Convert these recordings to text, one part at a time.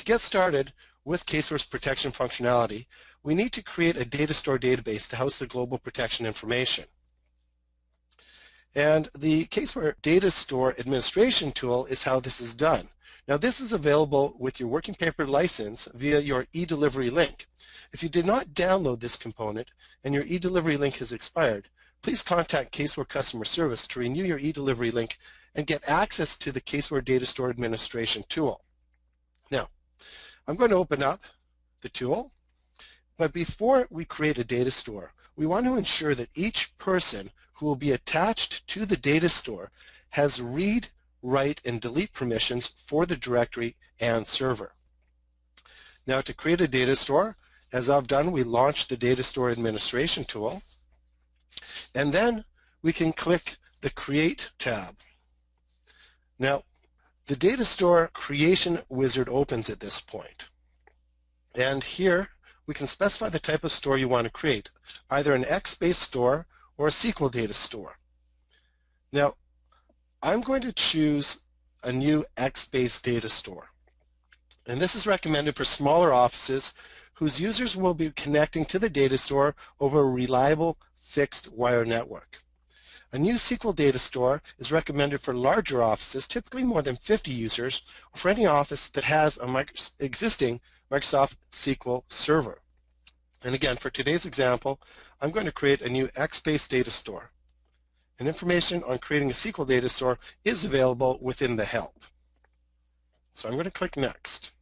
to get started with Caseware's protection functionality, we need to create a data store database to house the global protection information. And the Caseware Data Store Administration tool is how this is done. Now this is available with your working paper license via your eDelivery link. If you did not download this component and your eDelivery link has expired, please contact Caseware Customer Service to renew your eDelivery link and get access to the Caseware Data Store Administration tool. Now, I'm going to open up the tool, but before we create a data store, we want to ensure that each person who will be attached to the data store has read, write, and delete permissions for the directory and server. Now to create a data store, as I've done, we launch the Data Store Administration tool, and then we can click the Create tab. Now, the data store creation wizard opens at this point, and here we can specify the type of store you want to create, either an X-based store or a SQL data store. Now, I'm going to choose a new X-based data store, and this is recommended for smaller offices whose users will be connecting to the data store over a reliable fixed wire network. A new SQL data store is recommended for larger offices, typically more than 50 users, or for any office that has an existing Microsoft SQL server. And again, for today's example, I'm going to create a new X-based data store. And information on creating a SQL data store is available within the help. So I'm going to click Next.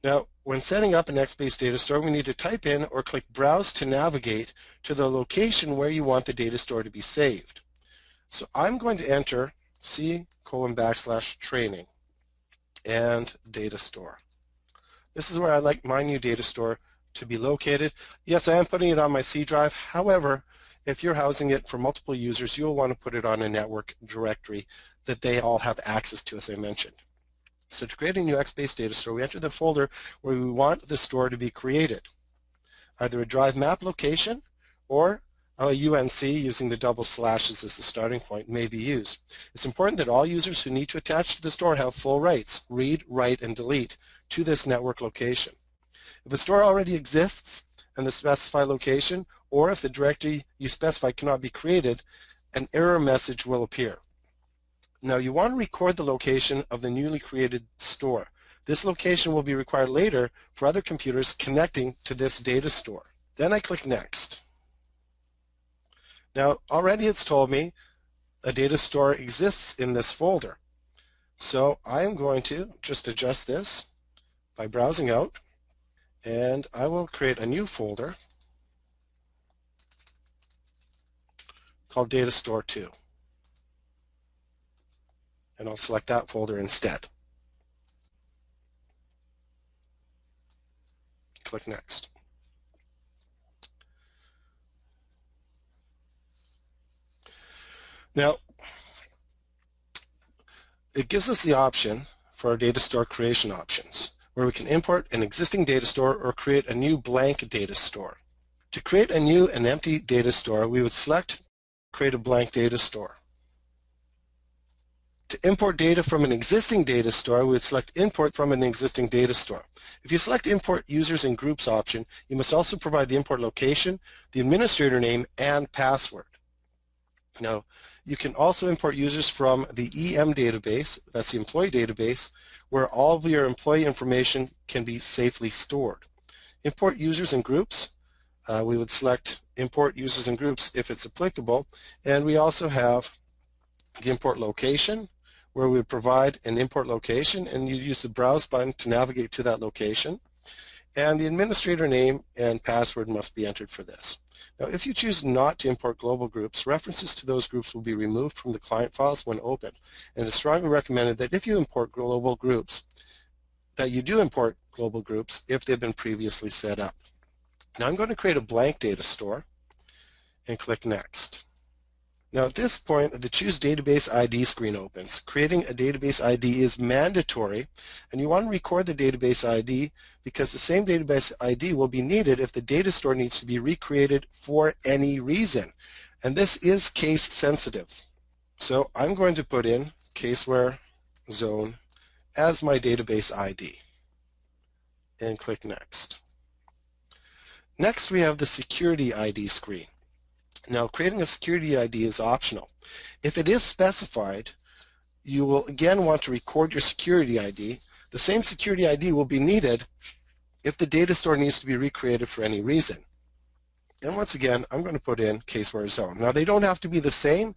Now, when setting up an X-based data store, we need to type in or click Browse to navigate to the location where you want the data store to be saved. So I'm going to enter C:\training and data store. This is where I like my new data store to be located. Yes, I am putting it on my C drive. However, if you're housing it for multiple users, you'll want to put it on a network directory that they all have access to, as I mentioned. So to create a new X-based data store, we enter the folder where we want the store to be created. Either a drive map location or a UNC using the double slashes as the starting point may be used. It's important that all users who need to attach to the store have full rights, read, write, and delete, to this network location. If a store already exists in the specified location, or if the directory you specify cannot be created, an error message will appear. Now you want to record the location of the newly created store. This location will be required later for other computers connecting to this data store. Then I click Next. Now already it's told me a data store exists in this folder. So I am going to just adjust this by browsing out, and I will create a new folder called Data Store 2. And I'll select that folder instead. Click Next. Now, it gives us the option for our data store creation options, where we can import an existing data store or create a new blank data store. To create a new and empty data store, we would select Create a Blank Data Store. To import data from an existing data store, we would select Import from an existing data store. If you select Import Users and Groups option, you must also provide the import location, the administrator name, and password. Now, you can also import users from the EM database, that's the employee database, where all of your employee information can be safely stored. Import users and groups, we would select Import Users and Groups if it's applicable, and we also have the import location, where we would provide an import location, and you use the Browse button to navigate to that location. And the administrator name and password must be entered for this. Now, if you choose not to import global groups, references to those groups will be removed from the client files when opened. And it's strongly recommended that if you import global groups, that you do import global groups if they've been previously set up. Now I'm going to create a blank data store and click Next. Now at this point, the Choose Database ID screen opens. Creating a database ID is mandatory, and you want to record the database ID because the same database ID will be needed if the data store needs to be recreated for any reason. And this is case sensitive. So I'm going to put in Caseware Zone as my database ID and click Next. Next, we have the Security ID screen. Now, creating a Security ID is optional. If it is specified, you will again want to record your Security ID. The same Security ID will be needed if the data store needs to be recreated for any reason. And once again, I'm going to put in Caseware Zone. Now, they don't have to be the same.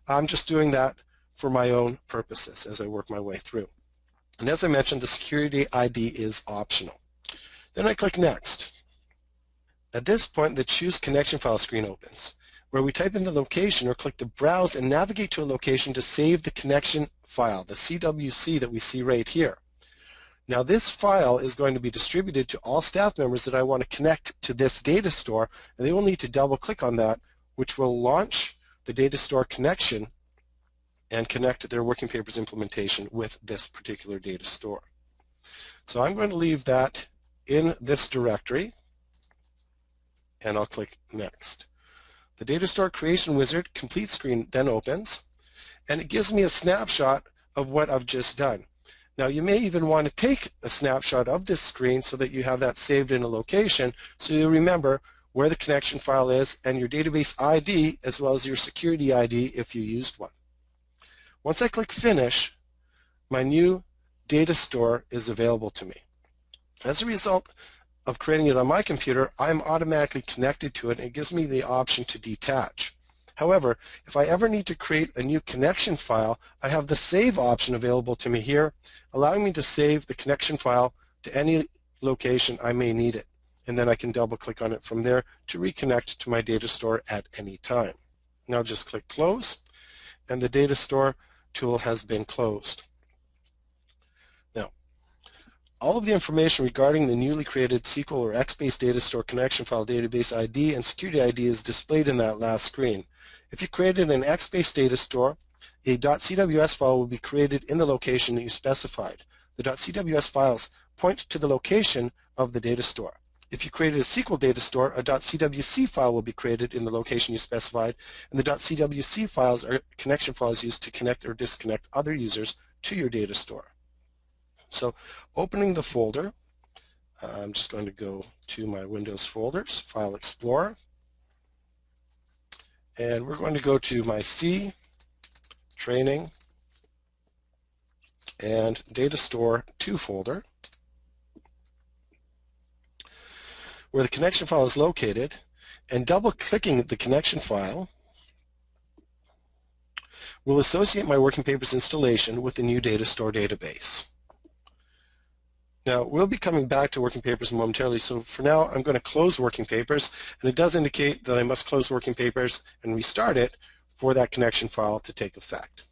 I'm just doing that for my own purposes as I work my way through. And as I mentioned, the Security ID is optional. Then I click Next. At this point, the Choose Connection File screen opens, where we type in the location or click to browse and navigate to a location to save the connection file, the CWC that we see right here. Now, this file is going to be distributed to all staff members that I want to connect to this data store, and they will need to double click on that, which will launch the data store connection and connect their working papers implementation with this particular data store. So I'm going to leave that in this directory, and I'll click Next. The data store creation wizard complete screen then opens, and it gives me a snapshot of what I've just done. Now, you may even want to take a snapshot of this screen so that you have that saved in a location so you remember where the connection file is and your database ID as well as your security ID if you used one. Once I click Finish, my new data store is available to me. As a result of creating it on my computer, I'm automatically connected to it and it gives me the option to detach. However, if I ever need to create a new connection file, I have the Save option available to me here, allowing me to save the connection file to any location I may need it. And then I can double click on it from there to reconnect to my data store at any time. Now just click Close, and the data store tool has been closed. Now, all of the information regarding the newly created SQL or X-based data store connection file database ID and security ID is displayed in that last screen. If you created an X-based data store, a .cws file will be created in the location that you specified. The .cws files point to the location of the data store. If you created a SQL data store, a .cwc file will be created in the location you specified, and the .cwc files are connection files used to connect or disconnect other users to your data store. So opening the folder, I'm just going to go to my Windows folders, File Explorer, and we're going to go to my C, Training, and Data Store 2 folder, where the connection file is located, and double-clicking the connection file will associate my Working Papers installation with the new data store database. Now, we'll be coming back to Working Papers momentarily, so for now I'm going to close Working Papers, and it does indicate that I must close Working Papers and restart it for that connection file to take effect.